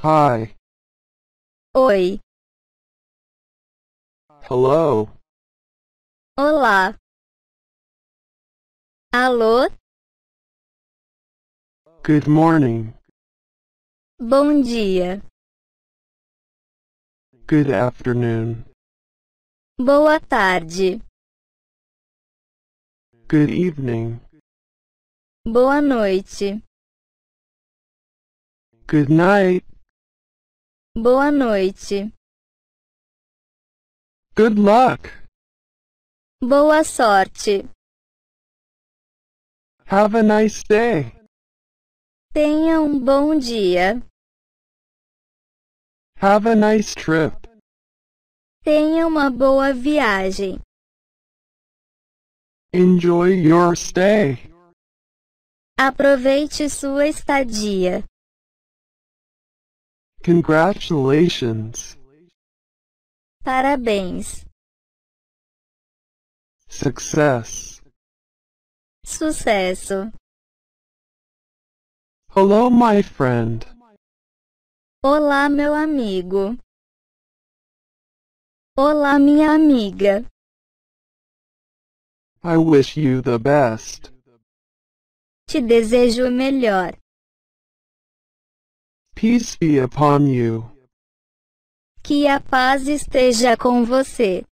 Hi. Oi, Hello. olá, alô, Good morning. bom dia, Good afternoon. boa tarde, Good evening. boa noite, Good night. boa noite, Good luck. boa sorte, Have a nice day. tenha um bom dia, Have a nice trip. tenha uma boa viagem, Enjoy your stay. aproveite sua estadia, Congratulations. parabéns, Success. sucesso, Hello, my friend. olá meu amigo, olá minha amiga, I wish you the best. te desejo o melhor, Peace be upon you. que a paz esteja com você.